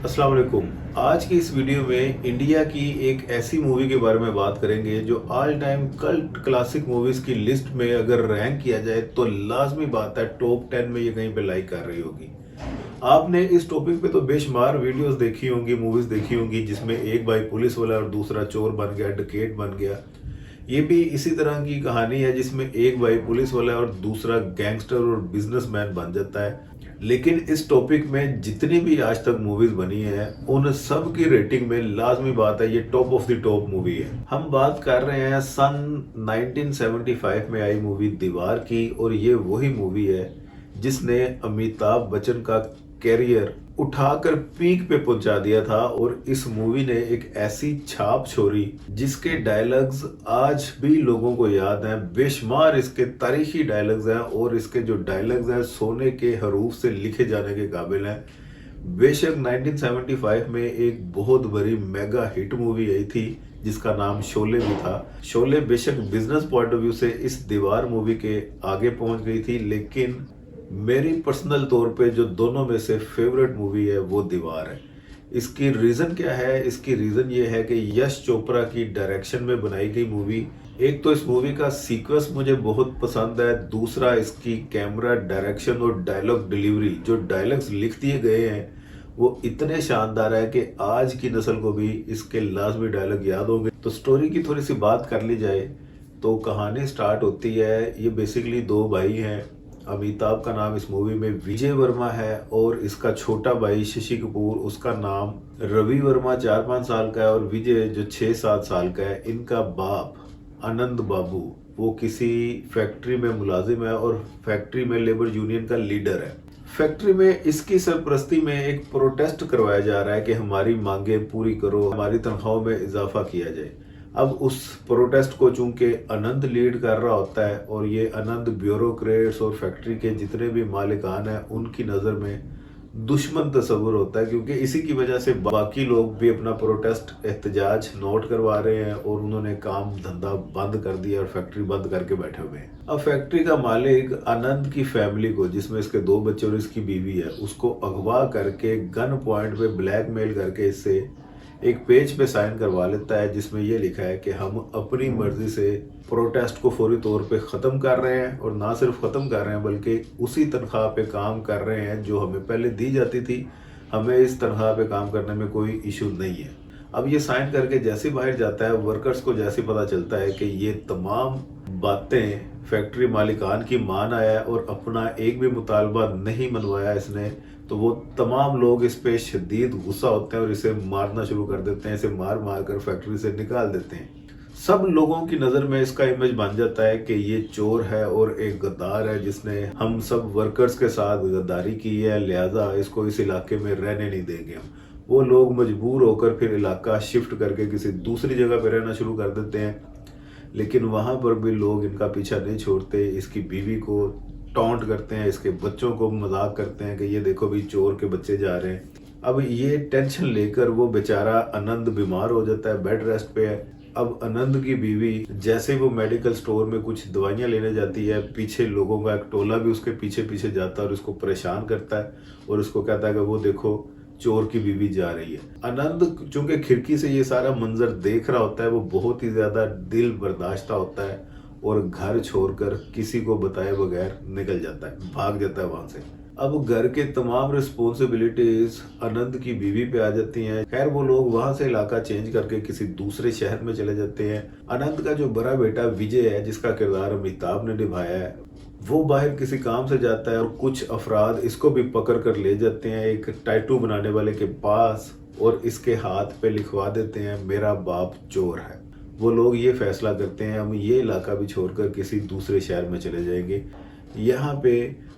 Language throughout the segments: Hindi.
अस्सलाम वालेकुम। आज की इस वीडियो में इंडिया की एक ऐसी मूवी के बारे में बात करेंगे जो all time cult classic movies की लिस्ट में अगर रैंक किया जाए तो लाजमी बात है टॉप 10 में ये कहीं पे लाइक कर रही होगी। आपने इस टॉपिक पे तो बेशुमार वीडियोस देखी होंगी, मूवीज देखी होंगी जिसमें एक भाई पुलिस वाला और दूसरा चोर बन गया, डकैत बन गया। ये भी इसी तरह की कहानी है जिसमें एक भाई पुलिस वाला और दूसरा गैंगस्टर और बिजनेसमैन बन जाता है। लेकिन इस टॉपिक में जितनी भी आज तक मूवीज बनी हैं उन सब की रेटिंग में लाजमी बात है ये top of the top movie है। हम बात कर रहे हैं सन 1975 में आई मूवी दीवार की, और ये वही मूवी है जिसने अमिताभ बच्चन का कैरियर उठाकर पीक पे पहुंचा दिया था। और इस मूवी ने एक ऐसी छाप छोड़ी जिसके डायलॉग्स आज भी लोगों को याद हैं। बेशुमार इसके तारीखी डायलॉग्स हैं और इसके जो डायलॉग्स हैं सोने के हरूफ से लिखे जाने के काबिल हैं। बेशक 1975 में एक बहुत बड़ी मेगा हिट मूवी आई थी जिसका नाम शोले भी था। शोले बेशक बिजनेस पॉइंट ऑफ व्यू से इस दीवार मूवी के आगे पहुंच गई थी, लेकिन मेरी पर्सनल तौर पे जो दोनों में से फेवरेट मूवी है वो दीवार है। इसकी रीज़न क्या है? इसकी रीज़न ये है कि यश चोपड़ा की डायरेक्शन में बनाई गई मूवी। एक तो इस मूवी का सीक्वेंस मुझे बहुत पसंद है, दूसरा इसकी कैमरा डायरेक्शन और डायलॉग डिलीवरी, जो डायलॉग्स लिख दिए गए हैं वो इतने शानदार है कि आज की नस्ल को भी इसके लाजमी डायलॉग याद होंगे। तो स्टोरी की थोड़ी सी बात कर ली जाए तो कहानी स्टार्ट होती है, ये बेसिकली दो भाई हैं। अमिताभ का नाम इस मूवी में विजय वर्मा है और इसका छोटा भाई शशि कपूर, उसका नाम रवि वर्मा 4-5 साल का है, और विजय जो 6-7 साल का है। इनका बाप आनंद बाबू वो किसी फैक्ट्री में मुलाजिम है और फैक्ट्री में लेबर यूनियन का लीडर है। फैक्ट्री में इसकी सरपरस्ती में एक प्रोटेस्ट करवाया जा रहा है कि हमारी मांगे पूरी करो, हमारी तनख्वाहों में इजाफा किया जाए। अब उस प्रोटेस्ट को चूंकि आनंद लीड कर रहा होता है और ये आनंद ब्यूरोक्रेट्स और फैक्ट्री के जितने भी मालिकान हैं उनकी नज़र में दुश्मन तस्वुर होता है, क्योंकि इसी की वजह से बाकी लोग भी अपना प्रोटेस्ट एहतजाज नोट करवा रहे हैं और उन्होंने काम धंधा बंद कर दिया और फैक्ट्री बंद करके बैठे हुए हैं। अब फैक्ट्री का मालिक आनंद की फैमिली को, जिसमें इसके 2 बच्चे और इसकी बीवी है, उसको अगवा करके गन पॉइंट पे ब्लैकमेल करके इससे एक पेज पे साइन करवा लेता है जिसमें ये लिखा है कि हम अपनी मर्जी से प्रोटेस्ट को फौरी तौर पे ख़त्म कर रहे हैं, और ना सिर्फ ख़त्म कर रहे हैं बल्कि उसी तनख्वाह पे काम कर रहे हैं जो हमें पहले दी जाती थी। हमें इस तनख्वाह पे काम करने में कोई इशू नहीं है। अब ये साइन करके जैसे बाहर जाता है, वर्कर्स को जैसे पता चलता है कि ये तमाम बातें फैक्ट्री मालिकान की मान आया है और अपना एक भी मुतालबा नहीं मनवाया इसने, तो वो तमाम लोग इस पे शदीद गुस्सा होते हैं और इसे मारना शुरू कर देते हैं। इसे मार मार कर फैक्ट्री से निकाल देते हैं। सब लोगों की नज़र में इसका इमेज बन जाता है कि ये चोर है और एक गद्दार है जिसने हम सब वर्कर्स के साथ गद्दारी की है, लिहाजा इसको इस इलाके में रहने नहीं देंगे हम। वो लोग मजबूर होकर फिर इलाका शिफ्ट करके किसी दूसरी जगह पर रहना शुरू कर देते हैं, लेकिन वहाँ पर भी लोग इनका पीछा नहीं छोड़ते। इसकी बीवी को टॉन्ट करते हैं, इसके बच्चों को मजाक करते हैं कि ये देखो भी चोर के बच्चे जा रहे हैं। अब ये टेंशन लेकर वो बेचारा आनंद बीमार हो जाता है, बेड रेस्ट पे है। अब आनंद की बीवी जैसे वो मेडिकल स्टोर में कुछ दवाइयाँ लेने जाती है, पीछे लोगों का एक टोला भी उसके पीछे पीछे जाता है और उसको परेशान करता है और उसको कहता है कि वो देखो चोर की बीवी जा रही है। आनंद चूंकि खिड़की से ये सारा मंजर देख रहा होता है, वो बहुत ही ज्यादा दिल बर्दाश्ता होता है और घर छोड़कर किसी को बताए बगैर निकल जाता है, भाग जाता है वहां से। अब घर के तमाम रिस्पॉन्सिबिलिटीज आनंद की बीवी पे आ जाती हैं। खैर वो लोग वहां से इलाका चेंज करके किसी दूसरे शहर में चले जाते हैं। आनंद का जो बड़ा बेटा विजय है, जिसका किरदार अमिताभ ने निभाया है, वो बाहर किसी काम से जाता है और कुछ अफराद इसको भी पकड़ कर ले जाते हैं एक टैटू बनाने वाले के पास और इसके हाथ पे लिखवा देते हैं मेरा बाप चोर है। वो लोग ये फैसला करते हैं हम ये इलाका भी छोड़कर किसी दूसरे शहर में चले जाएंगे। यहाँ पे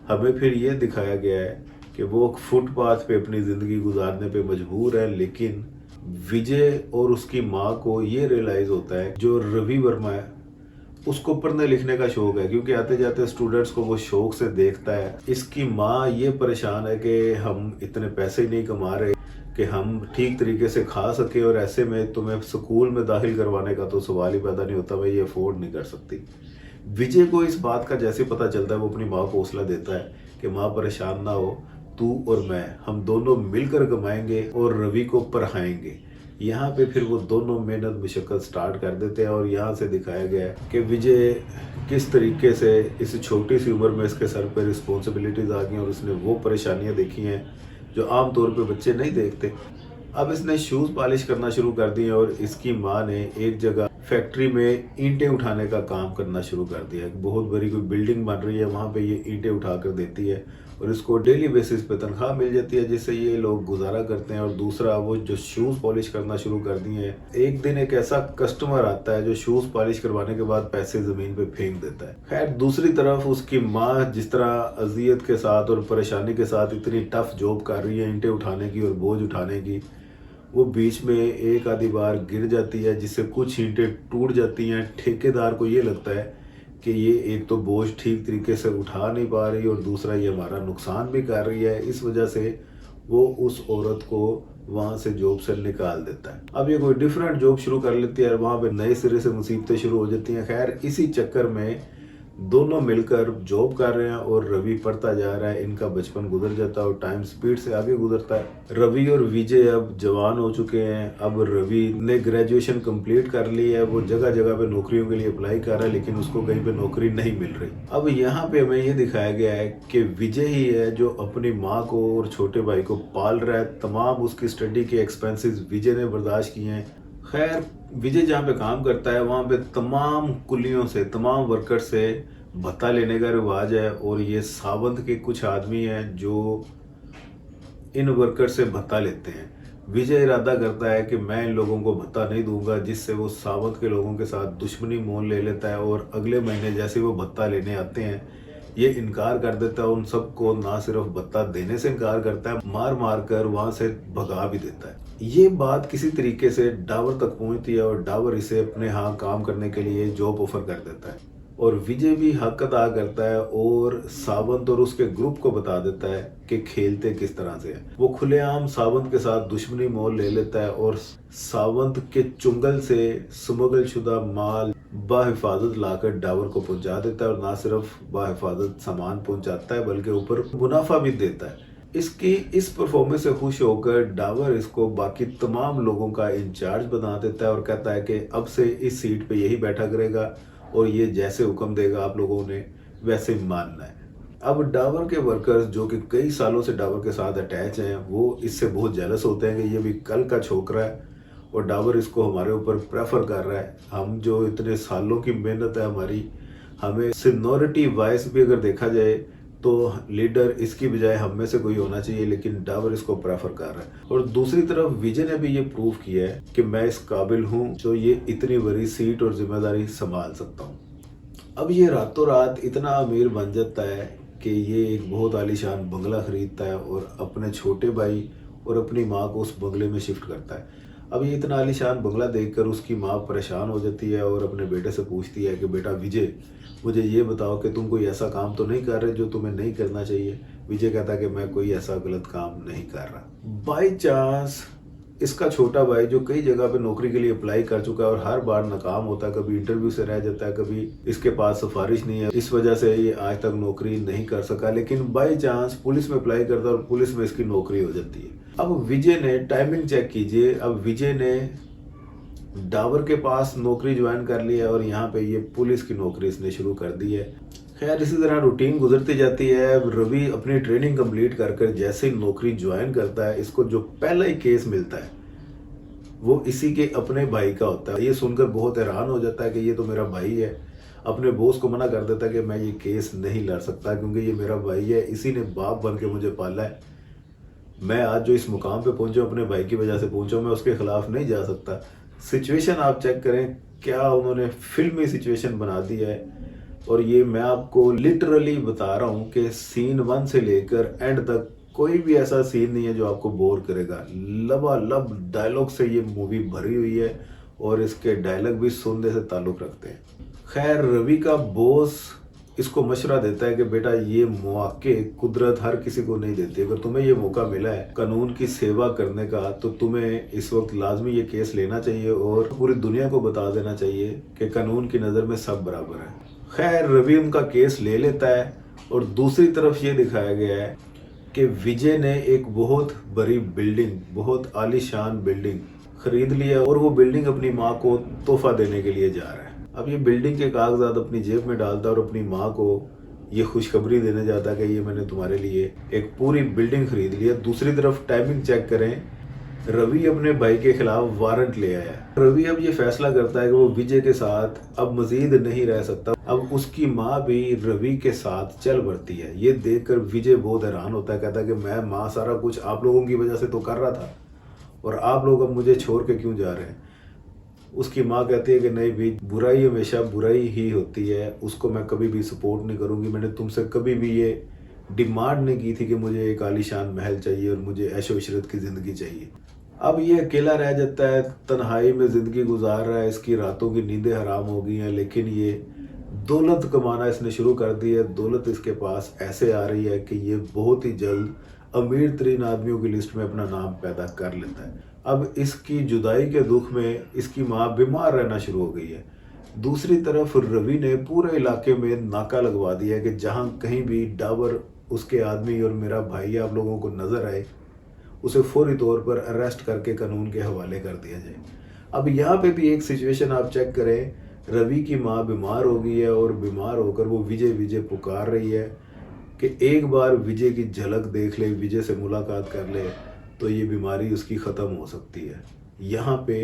हमें फिर ये दिखाया गया है कि वो फुटपाथ पे अपनी ज़िंदगी गुजारने पे मजबूर है, लेकिन विजय और उसकी माँ को ये रियलाइज़ होता है, जो रवि वर्मा है उसको पढ़ने लिखने का शौक है, क्योंकि आते जाते स्टूडेंट्स को वो शौक से देखता है। इसकी माँ ये परेशान है कि हम इतने पैसे नहीं कमा रहे कि हम ठीक तरीके से खा सके, और ऐसे में तुम्हें स्कूल में दाखिल करवाने का तो सवाल ही पैदा नहीं होता, मैं ये अफोर्ड नहीं कर सकती। विजय को इस बात का जैसे पता चलता है वो अपनी माँ को हौसला देता है कि माँ परेशान ना हो, तू और मैं, हम दोनों मिलकर कमाएंगे और रवि को पढ़ाएंगे। यहाँ पे फिर वो दोनों मेहनत मुशक्कत स्टार्ट कर देते हैं और यहाँ से दिखाया गया है कि विजय किस तरीके से इस छोटी सी उम्र में इसके सर पर रिस्पॉन्सिबिलिटीज आ गई और उसने वो परेशानियाँ देखी हैं जो आम तौर पे बच्चे नहीं देखते। अब इसने शूज़ पॉलिश करना शुरू कर दिए और इसकी माँ ने एक जगह फैक्ट्री में ईंटें उठाने का काम करना शुरू कर दिया। बहुत बड़ी कोई बिल्डिंग बन रही है, वहाँ पे ये ईंटें उठा कर देती है और इसको डेली बेसिस पे तनख्वाह मिल जाती है जिससे ये लोग गुजारा करते हैं। और दूसरा, वो जो शूज़ पॉलिश करना शुरू कर दिए हैं, एक दिन एक ऐसा कस्टमर आता है जो शूज़ पॉलिश करवाने के बाद पैसे ज़मीन पे फेंक देता है। खैर, दूसरी तरफ उसकी माँ जिस तरह अजियत के साथ और परेशानी के साथ इतनी टफ जॉब कर रही है ईंटें उठाने की और बोझ उठाने की, वो बीच में एक आधी बार गिर जाती है जिससे कुछ ईंटें टूट जाती हैं। ठेकेदार को ये लगता है कि ये एक तो बोझ ठीक तरीके से उठा नहीं पा रही और दूसरा ये हमारा नुकसान भी कर रही है। इस वजह से वो उस औरत को वहाँ से जॉब से निकाल देता है। अब ये कोई डिफरेंट जॉब शुरू कर लेती है और वहाँ पे नए सिरे से मुसीबतें शुरू हो जाती हैं। खैर, इसी चक्कर में दोनों मिलकर जॉब कर रहे हैं और रवि पढ़ता जा रहा है। इनका बचपन गुजर जाता है और टाइम स्पीड से आगे गुजरता है। रवि और विजय अब जवान हो चुके हैं। अब रवि ने ग्रेजुएशन कंप्लीट कर ली है। वो जगह जगह पे नौकरियों के लिए अप्लाई कर रहा है लेकिन उसको कहीं पे नौकरी नहीं मिल रही। अब यहाँ पे हमें ये दिखाया गया है कि विजय ही है जो अपनी माँ को और छोटे भाई को पाल रहा है। तमाम उसकी स्टडी के एक्सपेंसेस विजय ने बर्दाश्त किए हैं। खैर, विजय जहाँ पे काम करता है वहाँ पे तमाम कुलियों से, तमाम वर्कर से भत्ता लेने का रिवाज है और ये सावंत के कुछ आदमी हैं जो इन वर्कर से भत्ता लेते हैं। विजय इरादा करता है कि मैं इन लोगों को भत्ता नहीं दूंगा, जिससे वो सावंत के लोगों के साथ दुश्मनी मोल ले लेता है और अगले महीने जैसे वो भत्ता लेने आते हैं ये इनकार कर देता है। उन सबको ना सिर्फ भत्ता देने से इनकार करता है, मार मार कर वहाँ से भगा भी देता है। ये बात किसी तरीके से डावर तक पहुँचती है और डावर इसे अपने यहाँ काम करने के लिए जॉब ऑफर कर देता है और विजय भी हक अदा करता है और सावंत और उसके ग्रुप को बता देता है कि खेलते किस तरह से है। वो खुलेआम सावंत के साथ दुश्मनी मोल ले लेता है और सावंत के चुंगल से स्मगल शुदा माल बाहिफाजत लाकर डावर को पहुंचा देता है और ना सिर्फ बाहिफाजत सामान पहुंचाता है बल्कि ऊपर मुनाफा भी देता है। इसकी इस परफॉर्मेंस से खुश होकर डावर इसको बाकी तमाम लोगों का इंचार्ज बना देता है और कहता है कि अब से इस सीट पे यही बैठा करेगा और ये जैसे हुक्म देगा आप लोगों ने वैसे मानना है। अब डावर के वर्कर्स जो कि कई सालों से डावर के साथ अटैच हैं वो इससे बहुत जेलस होते हैं कि ये भी कल का छोकरा है और डावर इसको हमारे ऊपर प्रेफर कर रहा है। हम जो इतने सालों की मेहनत है हमारी, हमें सीनियरिटी वाइज भी अगर देखा जाए तो लीडर इसकी बजाय हम में से कोई होना चाहिए, लेकिन डावर इसको प्रेफर कर रहा है। और दूसरी तरफ विजय ने भी ये प्रूव किया है कि मैं इस काबिल हूँ जो ये इतनी बड़ी सीट और जिम्मेदारी संभाल सकता हूँ। अब ये रातों रात इतना अमीर बन जाता है कि ये एक बहुत आलीशान बंगला खरीदता है और अपने छोटे भाई और अपनी माँ को उस बंगले में शिफ्ट करता है। अब ये इतना आलीशान बंगला देखकर उसकी माँ परेशान हो जाती है और अपने बेटे से पूछती है कि बेटा विजय, मुझे ये बताओ कि तुम कोई ऐसा काम तो नहीं कर रहे जो तुम्हें नहीं करना चाहिए। विजय कहता है कि मैं कोई ऐसा गलत काम नहीं कर रहा। बाई चांस इसका छोटा भाई जो कई जगह पे नौकरी के लिए अप्लाई कर चुका है और हर बार नाकाम होता है, कभी इंटरव्यू से रह जाता है, कभी इसके पास सिफारिश नहीं है, इस वजह से ये आज तक नौकरी नहीं कर सका, लेकिन बाई चांस पुलिस में अप्लाई करता है और पुलिस में इसकी नौकरी हो जाती है। अब विजय ने टाइमिंग चेक कीजिए, अब विजय ने डावर के पास नौकरी ज्वाइन कर ली है और यहाँ पे ये पुलिस की नौकरी इसने शुरू कर दी है। खैर, इसी तरह रूटीन गुजरती जाती है। रवि अपनी ट्रेनिंग कंप्लीट कर जैसे ही नौकरी ज्वाइन करता है, इसको जो पहला ही केस मिलता है वो इसी के अपने भाई का होता है। ये सुनकर बहुत हैरान हो जाता है कि ये तो मेरा भाई है। अपने बॉस को मना कर देता है कि मैं ये केस नहीं लड़ सकता क्योंकि ये मेरा भाई है, इसी ने बाप बन के मुझे पाला है। मैं आज जो इस मुकाम पे पहुंचा अपने भाई की वजह से पहुंचा, मैं उसके खिलाफ नहीं जा सकता। सिचुएशन आप चेक करें, क्या उन्होंने फिल्मी सिचुएशन बना दी है। और ये मैं आपको लिटरली बता रहा हूँ कि सीन 1 से लेकर एंड तक कोई भी ऐसा सीन नहीं है जो आपको बोर करेगा। लबालब डायलॉग से ये मूवी भरी हुई है और इसके डायलॉग भी सुनने से ताल्लुक़ रखते हैं। खैर, रवि का बॉस इसको मशवरा देता है कि बेटा ये मौके कुदरत हर किसी को नहीं देती। अगर तुम्हें ये मौका मिला है कानून की सेवा करने का तो तुम्हें इस वक्त लाजमी ये केस लेना चाहिए और पूरी दुनिया को बता देना चाहिए कि कानून की नज़र में सब बराबर है। खैर, रवि उनका केस ले लेता है और दूसरी तरफ ये दिखाया गया है कि विजय ने एक बहुत बड़ी बिल्डिंग, बहुत आलीशान बिल्डिंग खरीद लिया और वो बिल्डिंग अपनी माँ को तोहफा देने के लिए जा रहा है। अब ये बिल्डिंग के कागजात अपनी जेब में डालता है और अपनी माँ को ये खुशखबरी देने जाता है कि ये मैंने तुम्हारे लिए एक पूरी बिल्डिंग खरीद लिया। दूसरी तरफ टाइमिंग चेक करें, रवि अपने भाई के खिलाफ वारंट ले आया। रवि अब ये फैसला करता है कि वो विजय के साथ अब मजीद नहीं रह सकता। अब उसकी माँ भी रवि के साथ चल बढ़ती है। ये देखकर विजय बहुत हैरान होता है, कहता है कि मैं माँ सारा कुछ आप लोगों की वजह से तो कर रहा था और आप लोग अब मुझे छोड़ के क्यों जा रहे हैं। उसकी माँ कहती है कि नहीं भी, बुराई हमेशा बुराई ही होती है, उसको मैं कभी भी सपोर्ट नहीं करूँगी। मैंने तुमसे कभी भी ये डिमांड नहीं की थी कि मुझे एक आलीशान महल चाहिए और मुझे ऐशो इशरत की ज़िंदगी चाहिए। अब ये अकेला रह जाता है, तन्हाई में ज़िंदगी गुजार रहा है, इसकी रातों की नींदें हराम हो गई हैं, लेकिन ये दौलत कमाना इसने शुरू कर दी है। दौलत इसके पास ऐसे आ रही है कि ये बहुत ही जल्द अमीर तरीन आदमियों की लिस्ट में अपना नाम पैदा कर लेता है। अब इसकी जुदाई के दुख में इसकी माँ बीमार रहना शुरू हो गई है। दूसरी तरफ रवि ने पूरे इलाके में नाका लगवा दिया है कि जहाँ कहीं भी डाबर, उसके आदमी और मेरा भाई आप लोगों को नजर आए, उसे फौरी तौर पर अरेस्ट करके कानून के हवाले कर दिया जाए। अब यहाँ पे भी एक सिचुएशन आप चेक करें, रवि की माँ बीमार हो गई है और बीमार होकर वो विजय विजय पुकार रही है कि एक बार विजय की झलक देख ले, विजय से मुलाकात कर ले तो ये बीमारी उसकी ख़त्म हो सकती है। यहाँ पे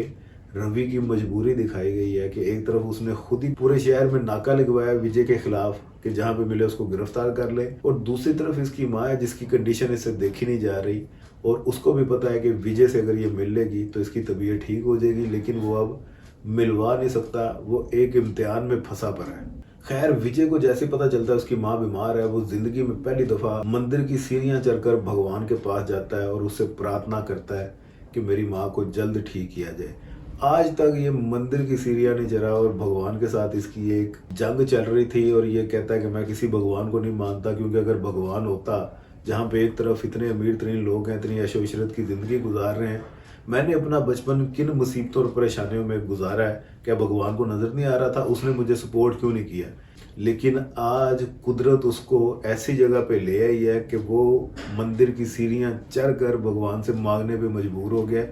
रवि की मजबूरी दिखाई गई है कि एक तरफ उसने खुद ही पूरे शहर में नाका लगवाया विजय के खिलाफ कि जहाँ पे मिले उसको गिरफ्तार कर ले, और दूसरी तरफ इसकी माँ है जिसकी कंडीशन इससे देखी नहीं जा रही और उसको भी पता है कि विजय से अगर ये मिल लेगी तो इसकी तबीयत ठीक हो जाएगी, लेकिन वो अब मिलवा नहीं सकता, वो एक इम्तिहान में फंसा पड़ा है। खैर, विजय को जैसे पता चलता है उसकी माँ बीमार है, वो जिंदगी में पहली दफ़ा मंदिर की सीढ़ियाँ चढ़कर भगवान के पास जाता है और उससे प्रार्थना करता है कि मेरी माँ को जल्द ठीक किया जाए। आज तक ये मंदिर की सीढ़ियाँ नहीं चढ़ा और भगवान के साथ इसकी एक जंग चल रही थी और ये कहता है कि मैं किसी भगवान को नहीं मानता, क्योंकि अगर भगवान होता जहाँ पे एक तरफ इतने अमीर तरीन लोग हैं, इतनी ऐशो इशरत की ज़िंदगी गुजार रहे हैं, मैंने अपना बचपन किन मुसीबतों और परेशानियों में गुजारा है, क्या भगवान को नज़र नहीं आ रहा था? उसने मुझे सपोर्ट क्यों नहीं किया? लेकिन आज कुदरत उसको ऐसी जगह पे ले आई है कि वो मंदिर की सीढ़ियाँ चढ़ कर भगवान से मांगने पे मजबूर हो गया।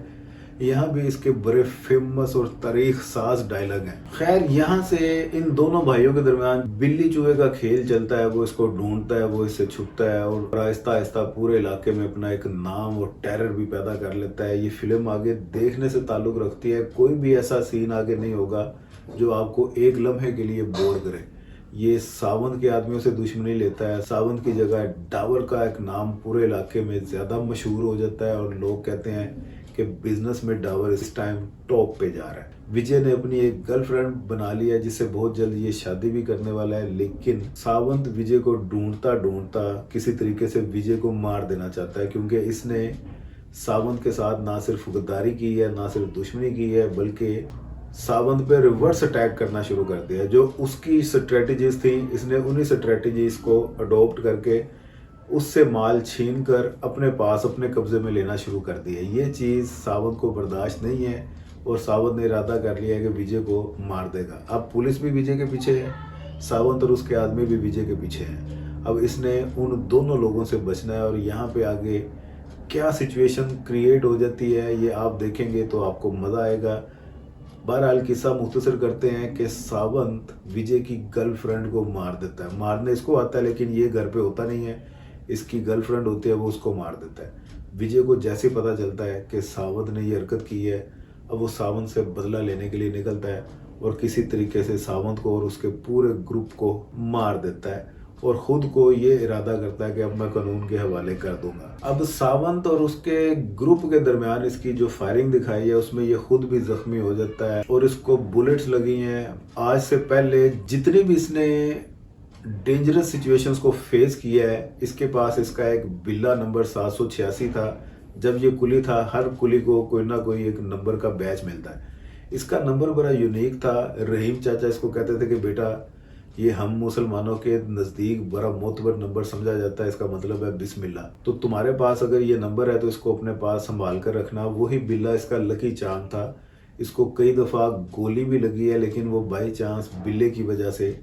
यहाँ भी इसके बड़े फेमस और तारीख साज डायलॉग हैं। खैर, यहाँ से इन दोनों भाइयों के दरमियान बिल्ली चूहे का खेल चलता है। वो इसको ढूंढता है, वो इससे छुपता है और आहिस्ता आहिस्ता पूरे इलाके में अपना एक नाम और टेरर भी पैदा कर लेता है। ये फिल्म आगे देखने से ताल्लुक़ रखती है, कोई भी ऐसा सीन आगे नहीं होगा जो आपको एक लम्हे के लिए बोर करे। ये सावंत के आदमियों से दुश्मनी लेता है, सावंत की जगह डाबर का एक नाम पूरे इलाके में ज़्यादा मशहूर हो जाता है और लोग कहते हैं कि बिजनेस में डाबर इस टाइम टॉप पे जा रहा है। विजय ने अपनी एक गर्लफ्रेंड बना लिया है जिससे बहुत जल्द ये शादी भी करने वाला है, लेकिन सावंत विजय को ढूंढता ढूंढता किसी तरीके से विजय को मार देना चाहता है, क्योंकि इसने सावंत के साथ ना सिर्फ गद्दारी की है, ना सिर्फ दुश्मनी की है, बल्कि सावंत पे रिवर्स अटैक करना शुरू कर दिया। जो उसकी स्ट्रेटजीज थी, इसने उन्हीं स्ट्रेटजीज को अडॉप्ट करके उससे माल छीन कर अपने पास अपने कब्जे में लेना शुरू कर दिया। ये चीज़ सावंत को बर्दाश्त नहीं है और सावंत ने इरादा कर लिया है कि विजय को मार देगा। अब पुलिस भी विजय के पीछे है, सावंत और उसके आदमी भी विजय के पीछे हैं। अब इसने उन दोनों लोगों से बचना है और यहाँ पे आगे क्या सिचुएशन क्रिएट हो जाती है ये आप देखेंगे तो आपको मज़ा आएगा। बहरहाल किस्सा मुख्तसर करते हैं कि सावंत विजय की गर्लफ्रेंड को मार देता है। मारने इसको आता है, लेकिन ये घर पे होता नहीं है, इसकी गर्लफ्रेंड होती है, वो उसको मार देता है। विजय को जैसे पता चलता है कि सावंत ने ये हरकत की है, अब वो सावंत से बदला लेने के लिए निकलता है और किसी तरीके से सावंत को और उसके पूरे ग्रुप को मार देता है और खुद को ये इरादा करता है कि अब मैं कानून के हवाले कर दूंगा। अब सावंत और उसके ग्रुप के दरमियान इसकी जो फायरिंग दिखाई है उसमें ये खुद भी जख्मी हो जाता है और इसको बुलेट्स लगी हैं। आज से पहले जितनी भी इसने डेंजरस सिचुएशंस को फेस किया है, इसके पास इसका एक बिल्ला नंबर 786 था। जब ये कुली था, हर कुली को कोई ना कोई एक नंबर का बैच मिलता है। इसका नंबर बड़ा यूनिक था। रहीम चाचा इसको कहते थे कि बेटा ये हम मुसलमानों के नज़दीक बड़ा मोतबर नंबर समझा जाता है, इसका मतलब है बिस्मिल्लाह। तो तुम्हारे पास अगर ये नंबर है तो इसको अपने पास संभाल कर रखना। वही बिल्ला इसका लकी चार्म था। इसको कई दफ़ा गोली भी लगी है, लेकिन वो बाई चांस बिल्ले की वजह से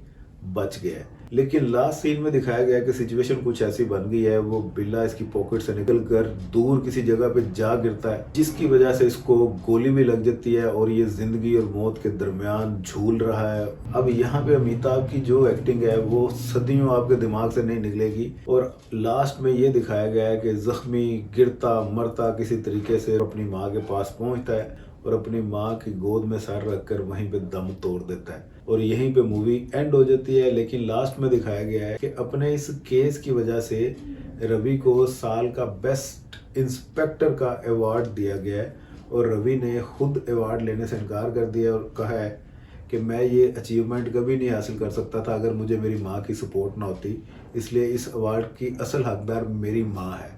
बच गया है। लेकिन लास्ट सीन में दिखाया गया कि सिचुएशन कुछ ऐसी बन गई है, वो बिल्ला इसकी पॉकेट से निकलकर दूर किसी जगह पे जा गिरता है, जिसकी वजह से इसको गोली भी लग जाती है और ये जिंदगी और मौत के दरमियान झूल रहा है। अब यहाँ पे अमिताभ की जो एक्टिंग है वो सदियों आपके दिमाग से नहीं निकलेगी। और लास्ट में ये दिखाया गया है कि जख्मी गिरता मरता किसी तरीके से अपनी माँ के पास पहुंचता है और अपनी माँ की गोद में सर रखकर वहीं पे दम तोड़ देता है और यहीं पे मूवी एंड हो जाती है। लेकिन लास्ट में दिखाया गया है कि अपने इस केस की वजह से रवि को साल का बेस्ट इंस्पेक्टर का अवार्ड दिया गया है और रवि ने खुद अवार्ड लेने से इनकार कर दिया और कहा है कि मैं ये अचीवमेंट कभी नहीं हासिल कर सकता था अगर मुझे मेरी माँ की सपोर्ट ना होती, इसलिए इस अवार्ड की असल हकदार मेरी माँ है।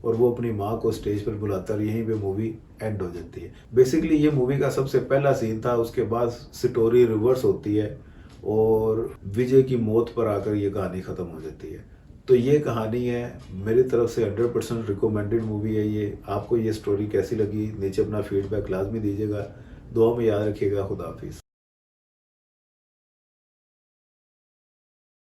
और वो अपनी माँ को स्टेज पर बुलाता है और यहीं पे मूवी एंड हो जाती है। बेसिकली ये मूवी का सबसे पहला सीन था, उसके बाद स्टोरी रिवर्स होती है और विजय की मौत पर आकर ये कहानी ख़त्म हो जाती है। तो ये कहानी है मेरी तरफ से 100% रिकमेंडेड मूवी है ये। आपको ये स्टोरी कैसी लगी नीचे अपना फीडबैक लाजमी दीजिएगा। दुआ में याद रखिएगा। खुदा हाफिज़।